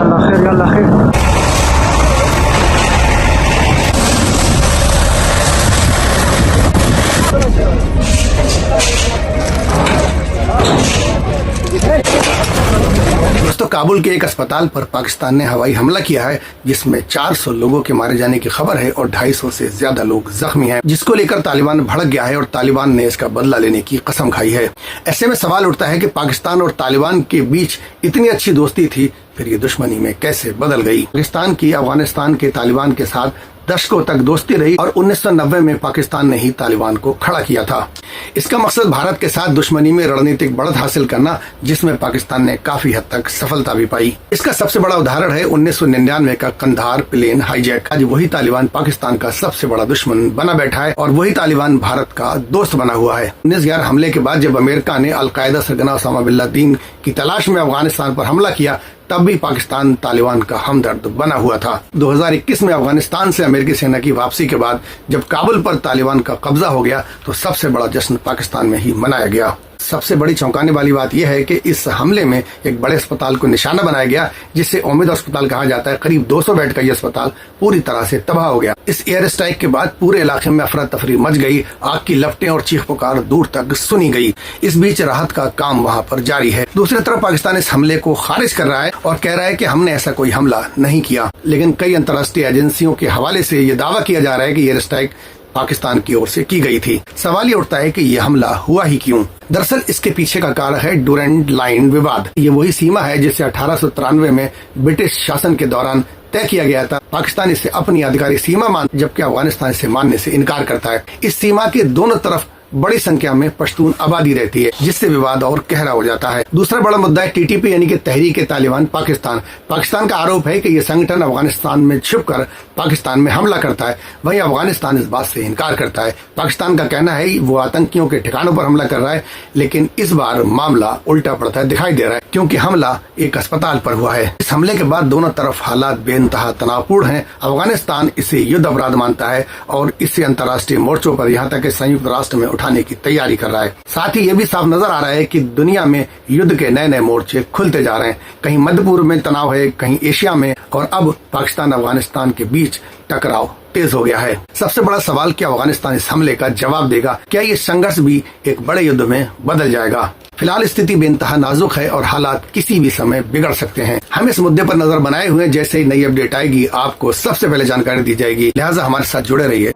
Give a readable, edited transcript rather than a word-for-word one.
अल्लाह खैर या अल्लाह खैर। दोस्तों, काबुल के एक अस्पताल पर पाकिस्तान ने हवाई हमला किया है जिसमें 400 लोगों के मारे जाने की खबर है और 250 से ज्यादा लोग जख्मी हैं, जिसको लेकर तालिबान भड़क गया है और तालिबान ने इसका बदला लेने की कसम खाई है। ऐसे में सवाल उठता है कि पाकिस्तान और तालिबान के बीच इतनी अच्छी दोस्ती थी, फिर ये दुश्मनी में कैसे बदल गई। पाकिस्तान की अफगानिस्तान के तालिबान के साथ दशकों तक दोस्ती रही और 1990 में पाकिस्तान ने ही तालिबान को खड़ा किया था। इसका मकसद भारत के साथ दुश्मनी में रणनीतिक बढ़त हासिल करना, जिसमें पाकिस्तान ने काफी हद तक सफलता भी पाई। इसका सबसे बड़ा उदाहरण है 1999 का कंधार प्लेन हाईजैक। आज वही तालिबान पाकिस्तान का सबसे बड़ा दुश्मन बना बैठा है और वही तालिबान भारत का दोस्त बना हुआ है। 1911 हमले के बाद जब अमेरिका ने अलकायदा सरगना ओसामा बिन लादेन की तलाश में अफगानिस्तान पर हमला किया, तब भी पाकिस्तान तालिबान का हमदर्द बना हुआ था। 2021 में अफगानिस्तान से अमेरिकी सेना की वापसी के बाद जब काबुल पर तालिबान का कब्जा हो गया तो सबसे बड़ा जश्न पाकिस्तान में ही मनाया गया। सबसे बड़ी चौंकाने वाली बात यह है कि इस हमले में एक बड़े अस्पताल को निशाना बनाया गया, जिसे उम्मीद अस्पताल कहा जाता है। करीब 200 बेड का यह अस्पताल पूरी तरह से तबाह हो गया। इस एयर स्ट्राइक के बाद पूरे इलाके में अफरा तफरी मच गई। आग की लपटें और चीख पुकार दूर तक सुनी गई। इस बीच राहत का काम वहाँ पर जारी है। दूसरी तरफ पाकिस्तान इस हमले को खारिज कर रहा है और कह रहा है कि हमने ऐसा कोई हमला नहीं किया, लेकिन कई अंतर्राष्ट्रीय एजेंसियों के हवाले से ये दावा किया जा रहा है कि एयर स्ट्राइक पाकिस्तान की ओर से की गई थी। सवाल ये उठता है कि यह हमला हुआ ही क्यों। दरअसल इसके पीछे का कारण है डूरेंट लाइन विवाद। ये वही सीमा है जिसे 1893 में ब्रिटिश शासन के दौरान तय किया गया था। पाकिस्तान इसे अपनी आधिकारिक सीमा मान, जबकि अफगानिस्तान इसे मानने से इनकार करता है। इस सीमा के दोनों तरफ बड़ी संख्या में पश्तून आबादी रहती है, जिससे विवाद और गहरा हो जाता है। दूसरा बड़ा मुद्दा है टीटीपी यानी कि तहरीक-ए-तालिबान पाकिस्तान। पाकिस्तान का आरोप है कि यह संगठन अफगानिस्तान में छुपकर पाकिस्तान में हमला करता है। वहीं अफगानिस्तान इस बात से इनकार करता है। पाकिस्तान का कहना है वो आतंकियों के ठिकानों पर हमला कर रहा है, लेकिन इस बार मामला उल्टा पड़ता दिखाई दे रहा है, क्योंकि हमला एक अस्पताल पर हुआ है। इस हमले के बाद दोनों तरफ हालात बेइंतहा तनावपूर्ण हैं। अफगानिस्तान इसे युद्ध अपराध मानता है और इसे अंतर्राष्ट्रीय मोर्चों पर यहाँ तक कि संयुक्त राष्ट्र में उठाने की तैयारी कर रहा है। साथ ही ये भी साफ नजर आ रहा है कि दुनिया में युद्ध के नए नए मोर्चे खुलते जा रहे हैं। कहीं मध्य पूर्व में तनाव है, कहीं एशिया में, और अब पाकिस्तान अफगानिस्तान के बीच टकराव तेज हो गया है। सबसे बड़ा सवाल, क्या अफगानिस्तान इस हमले का जवाब देगा? क्या ये संघर्ष भी एक बड़े युद्ध में बदल जाएगा? फिलहाल स्थिति बेइंतहा नाजुक है और हालात किसी भी समय बिगड़ सकते हैं। हम इस मुद्दे पर नजर बनाए हुए हैं। जैसे ही नई अपडेट आएगी आपको सबसे पहले जानकारी दी जाएगी, लिहाजा हमारे साथ जुड़े रहिए।